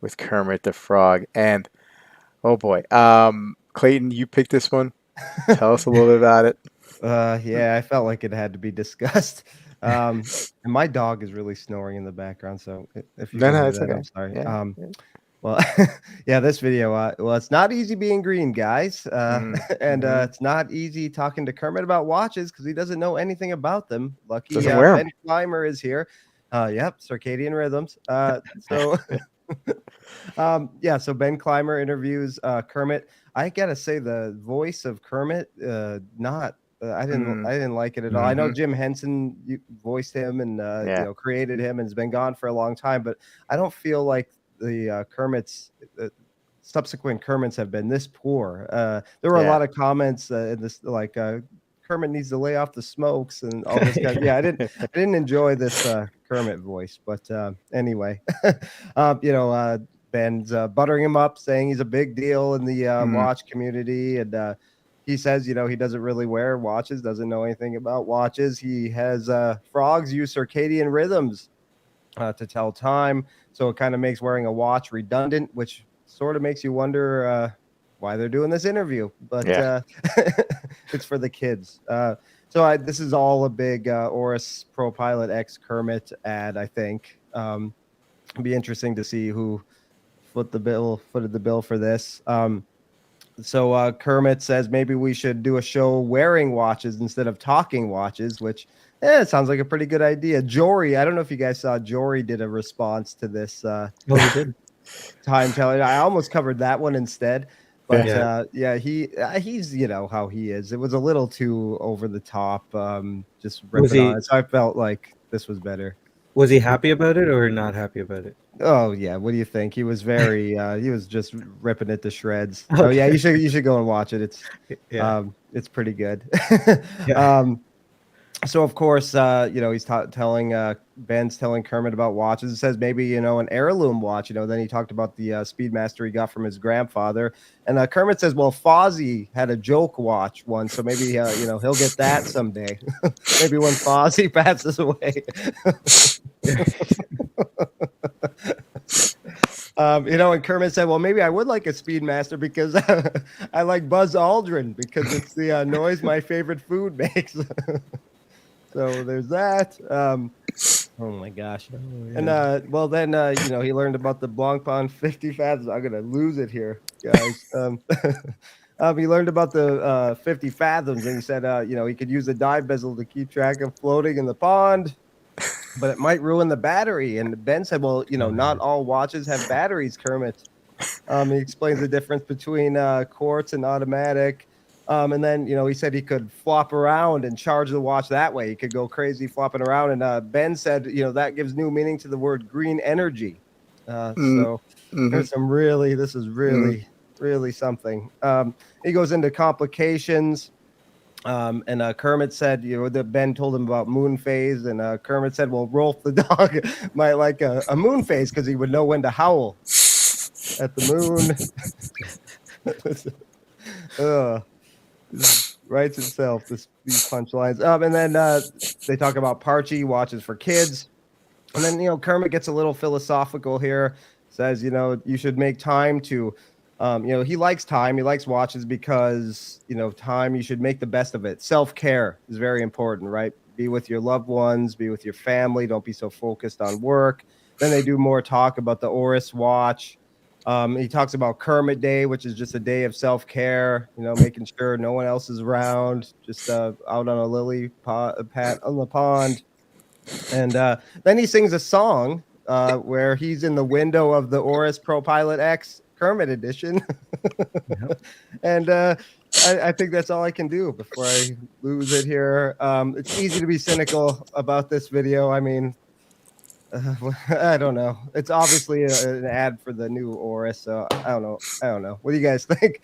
with Kermit the Frog, and oh boy, Clayton, you picked this one. Tell us a little bit about it. Yeah, I felt like it had to be discussed. And my dog is really snoring in the background, so if you No, can no, hear it's that, okay. I'm sorry. Yeah. Well, yeah, this video, well, it's not easy being green, guys. And Mm-hmm. it's not easy talking to Kermit about watches because he doesn't know anything about them. Lucky Doesn't wear them. Ben Clymer is here. Yep, circadian rhythms. So yeah, so Ben Clymer interviews Kermit. I gotta say, the voice of Kermit, not I didn't like it at all. I know Mm-hmm. Jim Henson voiced him and Yeah. created him and has been gone for a long time, but I don't feel like the Kermit's subsequent Kermits have been this poor. There were a Yeah. lot of comments in this like Kermit needs to lay off the smokes and all this kind of, yeah, I didn't enjoy this Kermit voice, but anyway, Ben's buttering him up, saying he's a big deal in the Mm, watch community, and he says, he doesn't really wear watches, doesn't know anything about watches. He has frogs use circadian rhythms to tell time, so it kind of makes wearing a watch redundant, which sort of makes you wonder why they're doing this interview. But yeah. it's for the kids. This is all a big Oris Pro Pilot X Kermit ad, I think. It'd be interesting to see who footed the bill for this. So Kermit says maybe we should do a show wearing watches instead of talking watches, which it sounds like a pretty good idea. Jory, I don't know if you guys saw, Jory did a response to this Oh, he did. time telling. I almost covered that one instead, but Yeah. he's how he is. It was a little too over the top, just Was ripping on he it. So I felt like this was better. was he happy about it or not happy about it? Oh yeah, what do you think? He was very he was just ripping it to shreds. Okay. Oh yeah, you should go and watch it. Yeah. It's pretty good. Yeah. So of course, he's telling Ben's telling Kermit about watches. It says maybe an heirloom watch. Then he talked about the Speedmaster he got from his grandfather, and Kermit says, well, Fozzie had a joke watch once, so maybe he'll get that someday. Maybe when Fozzie passes away. And Kermit said, well, maybe I would like a Speedmaster because I like Buzz Aldrin because it's the noise my favorite food makes. So there's that. Oh my gosh. Oh, yeah. And then he learned about the Blancpain 50 fathoms. I'm gonna lose it here, guys. He learned about the 50 fathoms, and he said he could use a dive bezel to keep track of floating in the pond, but it might ruin the battery. And Ben said, well, not all watches have batteries, Kermit. He explains the difference between quartz and automatic. And then, he said he could flop around and charge the watch that way. He could go crazy flopping around. And Ben said, that gives new meaning to the word green energy. So there's this is really, really something. He goes into complications. And Kermit said, that Ben told him about moon phase, and Kermit said, well, Rolf the dog might like a moon phase because he would know when to howl at the moon. Writes itself, these punchlines. And then they talk about Parchi watches for kids. And then, Kermit gets a little philosophical here, says, you should make time to, he likes time. He likes watches because, time, you should make the best of it. Self-care is very important, right? Be with your loved ones, be with your family. Don't be so focused on work. Then they do more talk about the Oris watch. He talks about Kermit Day, which is just a day of self-care, making sure no one else is around, just out on a lily pad on the pond. And then he sings a song where he's in the window of the Oris Pro Pilot X Kermit edition. Yep. And I think that's all I can do before I lose it here. It's easy to be cynical about this video. I mean, I don't know. It's obviously an ad for the new Oris, so I don't know. What do you guys think?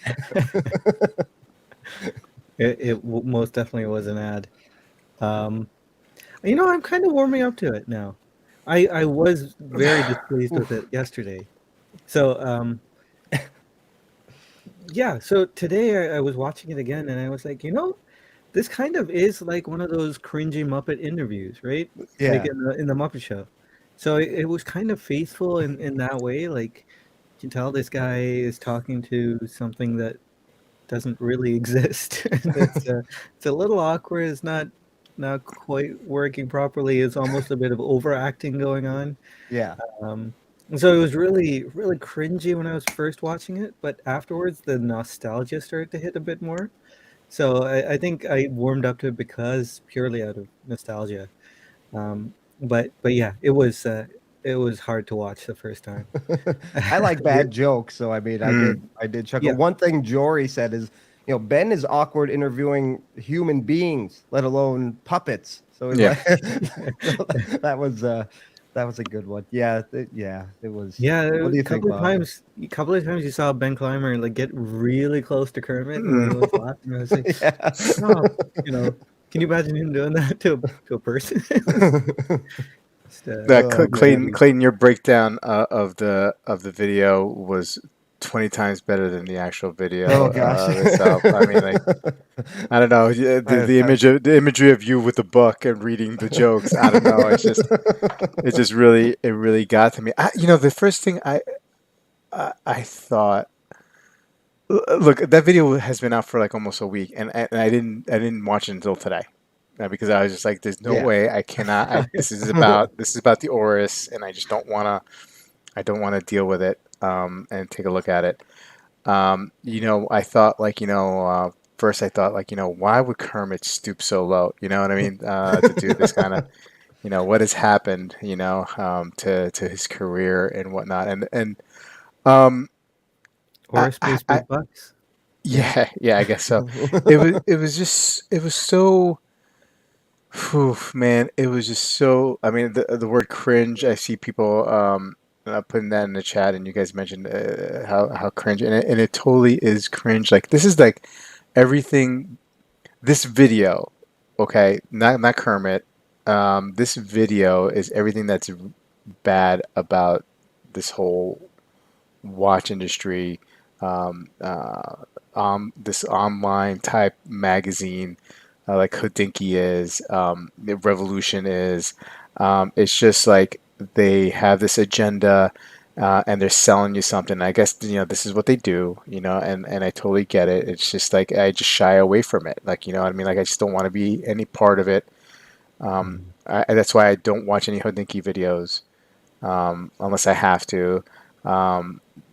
It most definitely was an ad. I'm kind of warming up to it now. I was very displeased with it yesterday. So yeah, so today I was watching it again and I was like, this kind of is like one of those cringy Muppet interviews, right? Yeah. Like in the Muppet Show. So it was kind of faithful in that way. Like you can tell this guy is talking to something that doesn't really exist. And it's a little awkward. It's not quite working properly. It's almost a bit of overacting going on. Yeah. And so it was really, really cringy when I was first watching it, but afterwards the nostalgia started to hit a bit more. So I think I warmed up to it because purely out of nostalgia. But yeah, it was hard to watch the first time. I like bad jokes, so I mean, I did chuckle. Yeah. One thing Jory said is, Ben is awkward interviewing human beings, let alone puppets. So he's Yeah. that was a good one. Yeah, it was. Yeah, What do you a think, couple of Bob? times, you saw Ben Clymer like get really close to Kermit when he was laughing. I was like, Yeah. oh, can you imagine him doing that to a person? Just, Clayton, your breakdown of the video was 20 times better than the actual video Oh gosh. itself. I mean, like, I don't know, the imagery of you with the book and reading the jokes. I don't know. It really got to me. The first thing I thought. Look, that video has been out for like almost a week, and I didn't watch it until today, because I was just like, "There's no Yeah. way I cannot." This is about the Oris, and I just don't wanna. I don't want to deal with it and take a look at it. I thought first I thought why would Kermit stoop so low? You know what I mean? To do this kind of what has happened? To his career and whatnot, and um, Horace pays big bucks. yeah, I guess so. It was so, whew, man, it was just so, I mean, the word cringe, I see people putting that in the chat, and you guys mentioned how cringe, and it totally is cringe. Like, this is like everything, this video, okay, not Kermit, this video is everything that's bad about this whole watch industry, this online type magazine, like Hodinkee is, Revolution is. It's just like they have this agenda, and they're selling you something. I guess this is what they do, and I totally get it. It's just like I just shy away from it. Like, what I mean? Like, I just don't want to be any part of it. That's why I don't watch any Hodinkee videos, unless I have to.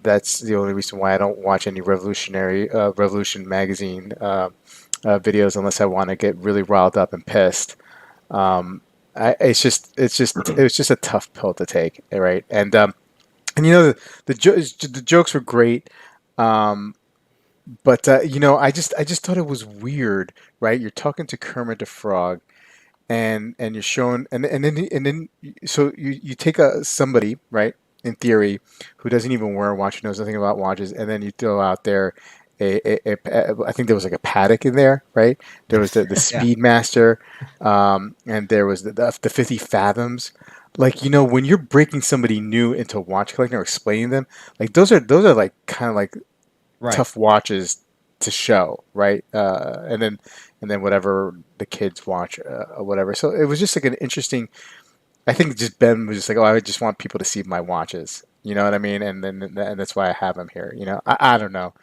That's the only reason why I don't watch any Revolution magazine videos unless I want to get really riled up and pissed. It was just a tough pill to take, right? And the jokes were great, but I just thought it was weird, right? You're talking to Kermit the Frog, and you're showing, and then so you take somebody, right, in theory, who doesn't even wear a watch, who knows nothing about watches, and then you throw out there I think there was like a paddock in there, right? There was the Yeah. Speedmaster, and there was the 50 Fathoms. Like, when you're breaking somebody new into watch collecting or explaining them, like those are like kind of like Right. tough watches to show, right? And then whatever the kids watch, or whatever. So it was just like an interesting. I think just Ben was just like, oh, I just want people to see my watches. You know what I mean? And that's why I have them here. I don't know.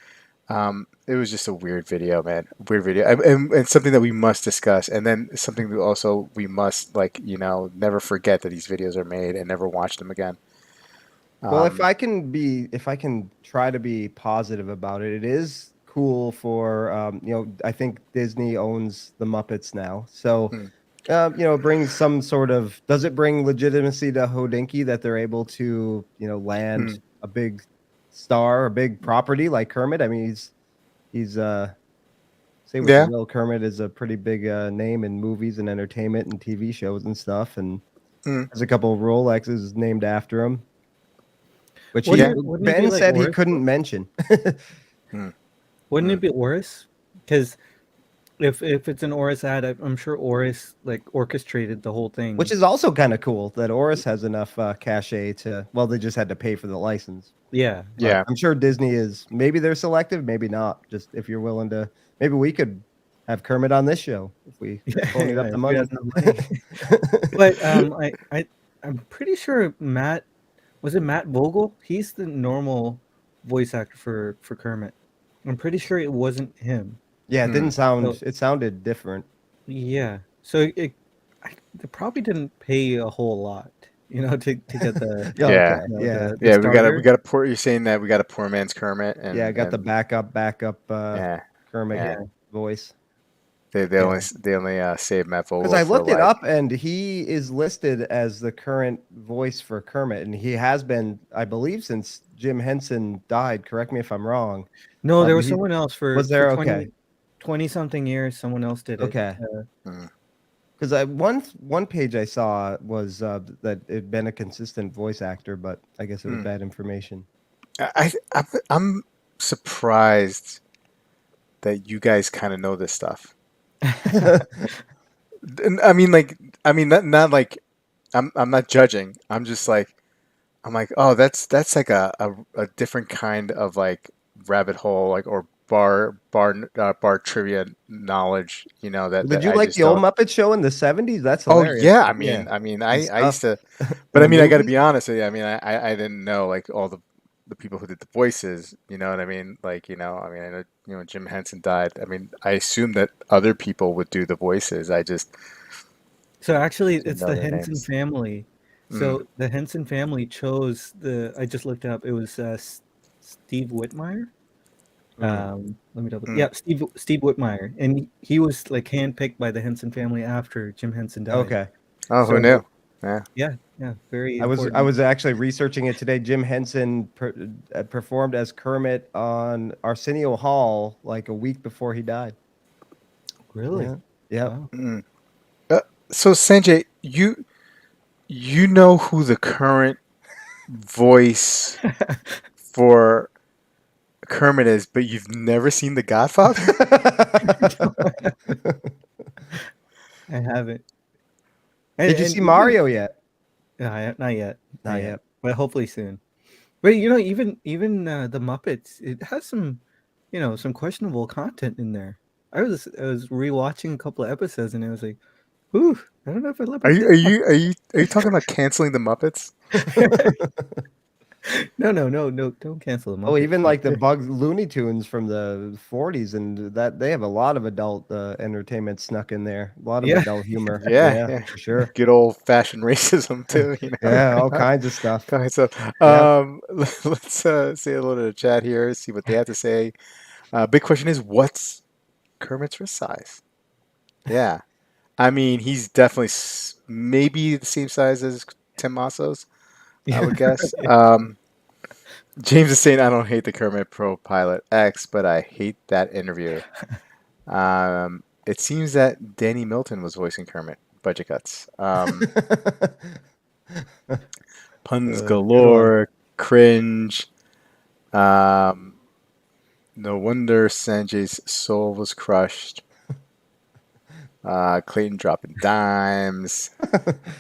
It was just a weird video, man. Weird video, and something that we must discuss, and then something that also we must like, never forget that these videos are made and never watch them again. Well, Um, if I can try to be positive about it, it is cool for I think Disney owns the Muppets now, so hmm, it brings some sort of does it bring legitimacy to Hodinkee that they're able to hmm, land a big star, a big property like Kermit? I mean, he's say what you yeah, will, Kermit is a pretty big name in movies and entertainment and TV shows and stuff, and hmm, there's a couple of Rolexes named after him. Which Wouldn't yeah, it wouldn't it be Ben like said he Oris? couldn't mention. hmm, Wouldn't hmm, it be Oris? Because if it's an Oris ad, I'm sure Oris like orchestrated the whole Which thing. is also kind of cool that Oris has enough cachet to, well, they just had to pay for the license. Yeah, But yeah. yeah. I'm sure Disney is, maybe they're selective, maybe not. Just if you're willing to, maybe we could have Kermit on this show if we Yeah, ponied up yeah, the if we had money. enough money. But I'm pretty sure Matt was it Matt Vogel? He's the normal voice actor for Kermit. I'm pretty sure it wasn't him. Yeah, it didn't Hmm. sound, So it sounded different. yeah, so they probably didn't pay a whole lot, to get the Yeah, Yeah, okay, the yeah. the, the yeah. We gotta we starter. gotta pour. You're saying that we got a poor man's Kermit, Yeah, I and got the and backup yeah, Kermit yeah. Yeah, voice. They yeah. only save Matt Because Vogel I for looked it like. up and he is listed as the current voice for Kermit, and he has been, I believe, since Jim Henson died. Correct me if I'm wrong. No, there But was he someone else for was for there. Okay, 20 something years. Someone else did it. okay. Hmm. Because one page I saw was that it'd been a consistent voice actor, but I guess it was Hmm. bad information. I'm surprised that you guys kind of know this stuff. And not like I'm not judging. I'm like, oh, that's like a different kind of like rabbit hole, like, or bar trivia knowledge, that Did you I like just the old don't. Muppet Show in the '70s? That's Oh hilarious. yeah, Yeah, I and I used stuff. to, but And I the mean, I got to movies. be honest with you. I mean, I didn't know like all the people who did the voices. You know what I mean? Like, I know, Jim Henson died. I mean, I assumed that other people would do the voices. I just So actually, didn't it's know the their Henson names. family. Mm, So the Henson family chose the. I just looked up. It was Steve Whitmire. Mm. Let me double. mm. Yeah, Steve Whitmire, and he was like handpicked by the Henson family after Jim Henson died. Okay. Oh, who knew? So Yeah. yeah, yeah, very I important. was actually researching it today. Jim Henson performed as Kermit on Arsenio Hall like a week before he died. Really? Yeah. Yep. Wow. Mm. Uh, so Sanjay, you know who the current voice for Kermit is, but you've never seen The Godfather? I haven't. Did you And see even Mario yet? not yet, not Not yet, yet. but hopefully soon. But even the Muppets, it has some, some questionable content in there. I was rewatching a couple of episodes and I was like, "Ooh, I don't know if I love Are it you this are much." you are you are you talking about canceling the Muppets? No, no, no, no! Don't cancel the Oh, Muppets. even like the Bugs Looney Tunes from the '40s, and that they have a lot of adult entertainment snuck in there. A lot of Yeah, adult humor. Yeah, Yeah, yeah. for sure. Good old fashioned racism too, Yeah, all kinds of stuff. Okay, so Yeah. let's say hello to the chat here, see what they have to say. Big question is, what's Kermit's wrist size? Yeah, I mean, he's definitely maybe the same size as Tim Masso's, I yeah, would guess. yeah. James is saying, I don't hate the Kermit Pro Pilot X, but I hate that interview. It seems that Danny Milton was voicing Kermit. Budget cuts. Puns Good one. galore, cringe. Um, No wonder Sanjay's soul was crushed. Clayton dropping dimes.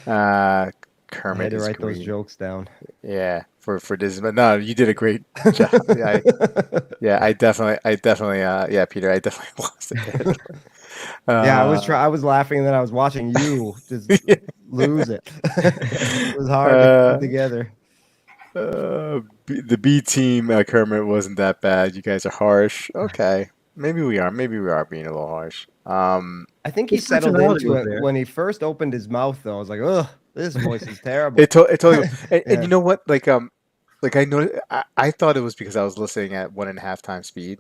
Uh, I had Kermit to is write those green. jokes down. Yeah, for Disney. But no, you did a great job. Yeah, Peter, I definitely lost it there. Yeah, Uh, I was laughing and then I was watching you just lose it. It was hard to keep it uh, together. the B team Kermit wasn't that bad. You guys are harsh. Okay, maybe we are being a little harsh. I think he His settled personality into was it there. when he first opened his mouth, though. I was like, ugh, this voice is terrible. It totally and Yeah. you know what like I know I thought it was because I was listening at 1.5 times speed,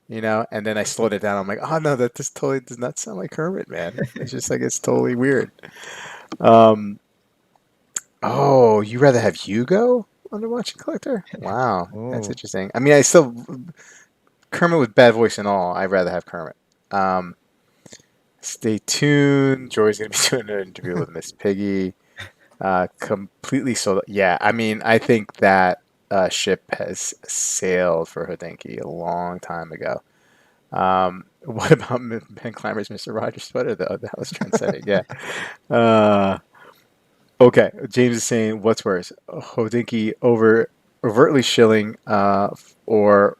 and then I slowed it down. I'm like, oh no, that this totally does not sound like Kermit, man. It's just like it's totally weird. Um, oh, you rather have Hugo on the Watching Collector? Wow, that's Oh, interesting. I mean, I still Kermit with bad voice and all. I'd rather have Kermit. Um, Stay tuned. Jory's gonna be doing an interview with Miss Piggy. Completely sold. Yeah, I mean, I think that ship has sailed for Hodinkee a long time ago. What about Ben Clymer's Mr. Rogers sweater though? That was trendsetting. Yeah. Uh, okay. James is saying, what's worse, Hodinkee overtly shilling, or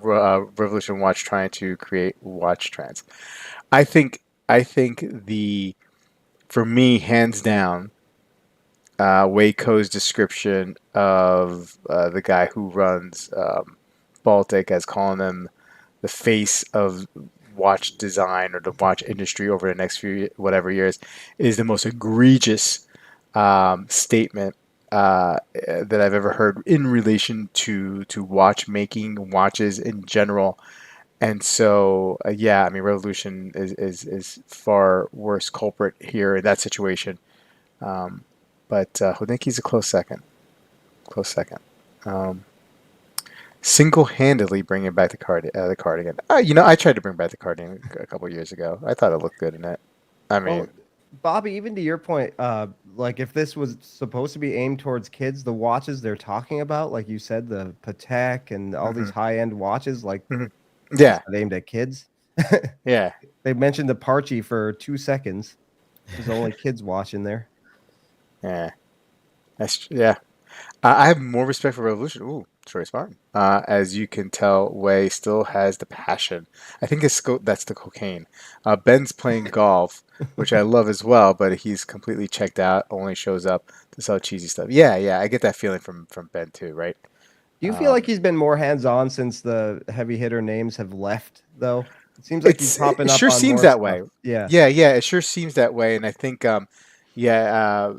Revolution Watch trying to create watch trends? I think. I think for me, hands down, Waco's description of the guy who runs Baltic as calling them the face of watch design or the watch industry over the next few whatever years is the most egregious statement that I've ever heard in relation to watchmaking, watches in general. And so, yeah, I mean, Revolution is far worse culprit here in that situation. Um, but Hodenki's a close second. Close second. Um, Single-handedly bringing back the cardigan. I tried to bring back the cardigan a couple years ago. I thought it looked good in it. I well, mean, Bobby, even to your point, like if this was supposed to be aimed towards kids, the watches they're talking about, like you said, the Patek and all these mhm, high-end watches, like mhm. that's Yeah, not aimed at kids. yeah, They mentioned the Parchi for 2 seconds. There's only kids watching there. yeah. Yeah. I have more respect for Revolution. Ooh, Troy Spartan. As you can tell, Way still has the passion. I think that's the cocaine. Ben's playing golf, which I love as well, but he's completely checked out. Only shows up to sell cheesy stuff. Yeah, yeah, I get that feeling from Ben too, right? Do you feel like Um, he's been more hands-on since the heavy hitter names have left, though? It seems like he's it popping up sure on seems more that stuff. way. Yeah, Yeah, yeah, it sure seems that way, and I think, yeah,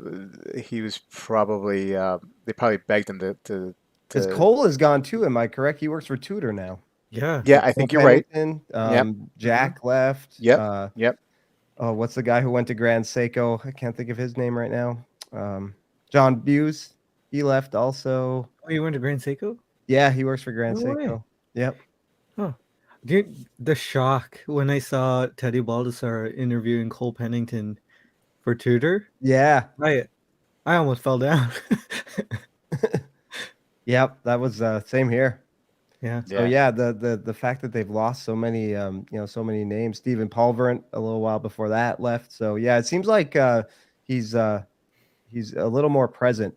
he was probably they probably begged him because to. Cole is gone too. Am I correct? He works for Tudor now. Yeah. Yeah, So I Cole think you're right. Pennington, Yep. Hmm. Jack left. Yep. Yep. Oh, what's the guy who went to Grand Seiko? I can't think of his name right now. John Buse, he left also. Oh, you went to Grand Seiko? Yeah, he works for Grand No way. Seiko. Yep. Huh. Dude, the shock when I saw Teddy Baldessar interviewing Cole Pennington for Tudor, Yeah. I I almost fell down. Yep. That was same here. Yeah. So Yeah. yeah, the fact that they've lost so many so many names. Stephen Pulverant a little while before that left. So yeah, it seems like he's uh he's a little more present.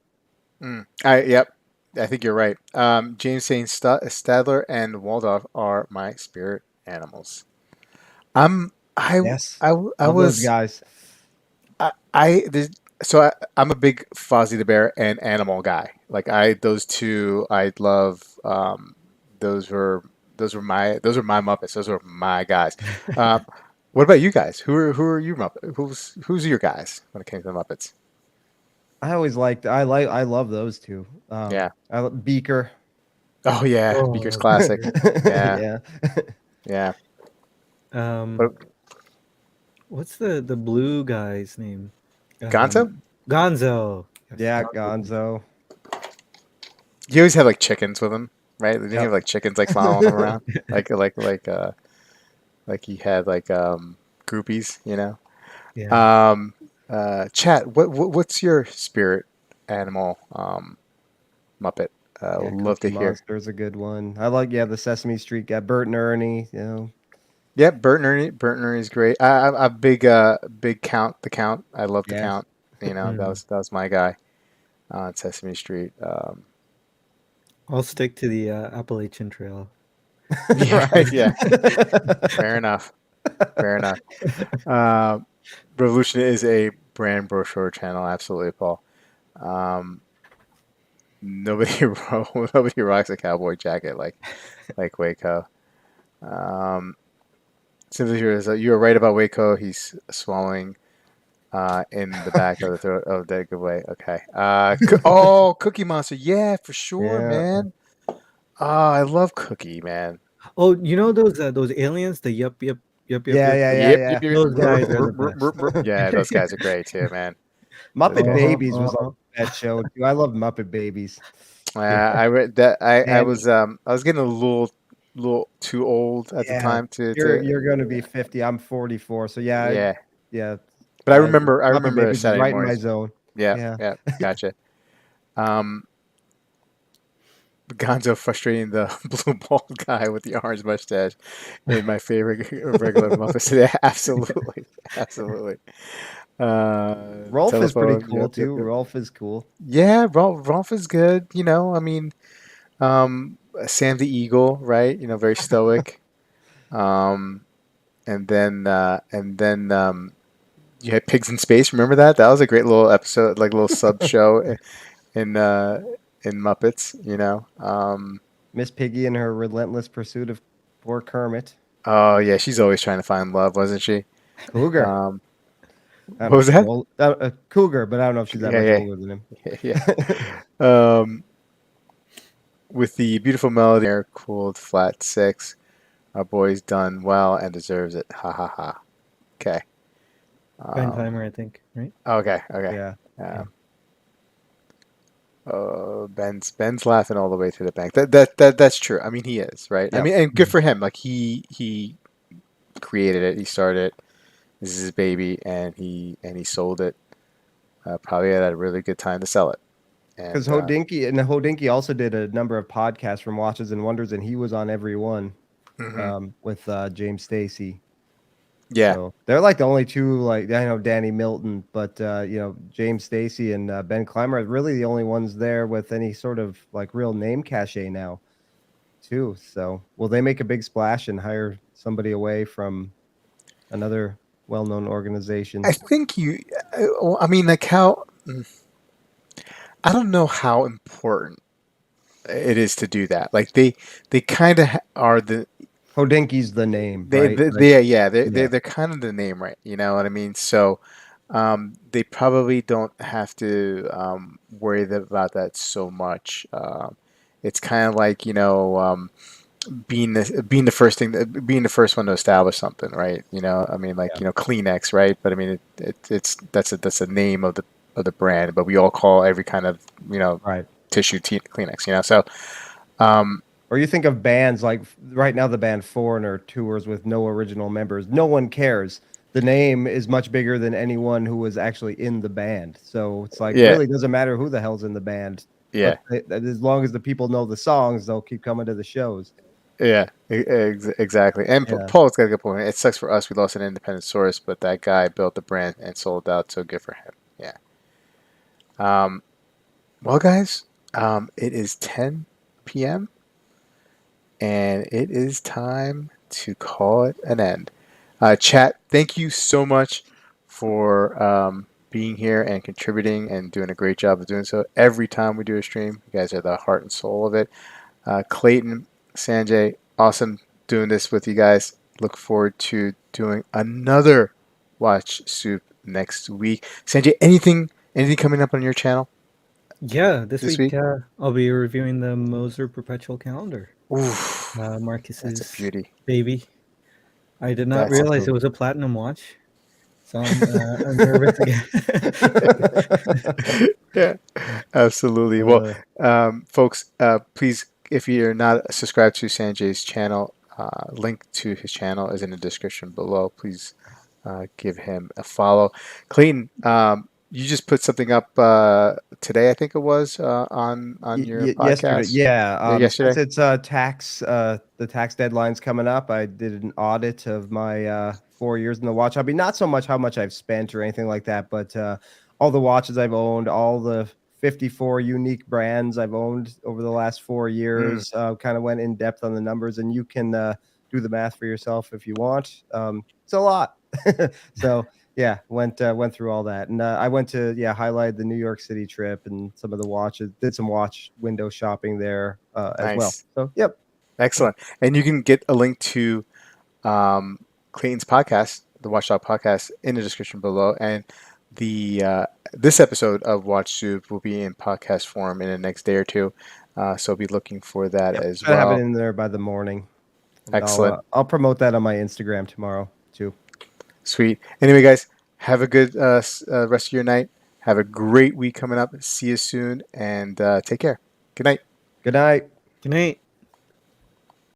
Yep. I think you're right. James saying Stadler and Waldorf are my spirit animals. I'm Yes. I Love those was guys. I'm a big Fozzie the Bear and Animal guy. Like those two I love. Those were those were my Muppets. Those were my guys. Um, what about you guys? Who are you Muppet? Who's your guys when it came to the Muppets? I love those two. Yeah. Beaker. Oh yeah, Beaker's Oh, classic. Beaker. Yeah, Yeah. yeah. Um, But what's the blue guy's name? Gonzo? Gonzo. Yes, Yeah, Gonzo. Gonzo. You always have like chickens with him, right? Didn't he have Yep. like chickens like following him around, like he had like groupies, you know? Yeah. Chat. What's your spirit animal Muppet? Yeah, Love Cookie to hear. Monster is a good one. I like the Sesame Street guy, Bert and Ernie. Yeah, Bert and Ernie's great. I'm a big Count, the Count. I love the Yes. Count. You know, Mm. that was my guy on Sesame Street. I'll stick to the Appalachian Trail. Yeah, Right. yeah. Fair enough. Fair enough. Uh, Revolution is a brand brochure channel. Absolutely, Paul. Um, nobody nobody rocks a cowboy jacket like Waco. Um, Simply here is you were right about Waco. He's swallowing in the back of the throat. Oh, that good way. Okay. Oh, Cookie Monster. Yeah, for sure, Yeah. man. Oh, I love Cookie, man. Oh, you know those aliens? The Yeah, yeah, yeah, Yep, yeah. yep, yep. Those guys are the best. Yeah, those guys are great too, man. Those Muppet guys are. Babies was like Uh-huh. that show too. I love Muppet Babies. I read that. Danny, I was getting a little too old at the yeah, time you're to you're gonna be 50. I'm 44. So yeah, yeah. yeah. But Uh, I Muppet remember Babies is Saturday right in my mornings. zone. Yeah, Yeah. yeah, gotcha. Um, Gonzo frustrating the blue bald guy with the orange mustache in my favorite regular Muppets today. Absolutely, absolutely. Rolf is pretty Telephone. cool Yep, yep, too. yep. Rolf is cool. Yeah, Rolf is good. You know, I mean, Sam the Eagle, right? You know, very stoic. Um, and then you had Pigs in Space. Remember that? That was a great little episode, like a little sub show in uh, in Muppets. You know. Miss Piggy and her relentless pursuit of poor Kermit. Oh yeah, she's always trying to find love, wasn't she? Cougar. Um, I don't what know if was she's that? old. Cougar, but I don't know if she's that Yeah, much yeah, older than him. yeah, yeah. With the beautiful melody, air cooled flat six. Our boy's done well and deserves it. Ha ha ha. Okay. Ben Um, Timer, I think, right? okay. Okay. Yeah. Yeah. Um, Ben's laughing all the way to the bank. That's true. I mean, he is right. I Yeah. mean, and good Mhm. for him. Like he created it. He started it. This is his baby, and he sold it. Probably at a really good time to sell it. Because And Hodinkee also did a number of podcasts from Watches and Wonders, and he was on every one mhm. with James Stacy. Yeah, So they're like the only two, like I know Danny Milton, but James Stacy and Ben Clymer are really the only ones there with any sort of like real name cachet now, too. So will they make a big splash and hire somebody away from another well-known I organization? think well, I mean, like how I don't know how important it is to do that. Like they kind of are the Hodinkee's the name, right? Like, yeah yeah, they're kind of the name, right? You know what I mean? So they probably don't have to worry about that so much. It's kind of like being the first thing, being the first one to establish something, right? You know, I mean, like yeah, Kleenex, right? But I mean, it's that's a name of the brand, but we all call every kind of right. tissue Kleenex, you know. So um, Or you think of bands like right now the band Foreigner tours with no original members. No one cares. The name is much bigger than anyone who was actually in the band. So it's like yeah, really doesn't matter who the hell's in the band. yeah, But as long as the people know the songs, they'll keep coming to the shows. yeah, exactly. And Yeah. Paul's got a good point. It sucks for us; we lost an independent source, but that guy built the brand and sold out, so good for him. Yeah. Um, well, guys, it is 10 p.m. and it is time to call it an end. Chat, thank you so much for being here and contributing and doing a great job of doing so. Every time we do a stream, you guys are the heart and soul of it. Clayton, Sanjay, awesome doing this with you guys. Look forward to doing another Watch Soup next week. Sanjay, anything coming up on your channel Yeah, this this week week? I'll be reviewing the Moser Perpetual Calendar, Oof, that's a Marcus's beauty. baby. I did not That's a realize it Awesome. was a platinum watch, so I'm nervous again. yeah, absolutely. Well, uh, folks, please, if you're not subscribed to Sanjay's channel, link to his channel is in the description below. Please give him a follow. Clayton, you just put something up today, I think it was, on your Yesterday, podcast. yeah. Yeah, Since yesterday. it's the tax deadline's coming up, I did an audit of my 4 years in the watch hobby. Not so much how much I've spent or anything like that, but all the watches I've owned, all the 54 unique brands I've owned over the last 4 years. Kind of went in depth on the numbers, and you can do the math for yourself if you want. It's a lot. So yeah, went through all that, and I went to highlight the New York City trip and some of the watches. Did some watch window shopping there as well. Nice. So yep. Excellent. And you can get a link to um, Clayton's podcast, the Watchdog podcast, in the description below. And the this episode of Watch Soup will be in podcast form in the next day or two. So be looking for that Yep, as try to have it well. in there by the morning, and Excellent. I'll promote that on my Instagram tomorrow too. Sweet. Anyway, guys, have a good rest of your night. Have a great week coming up. See you soon, and take care. Good night. Good night. Good night.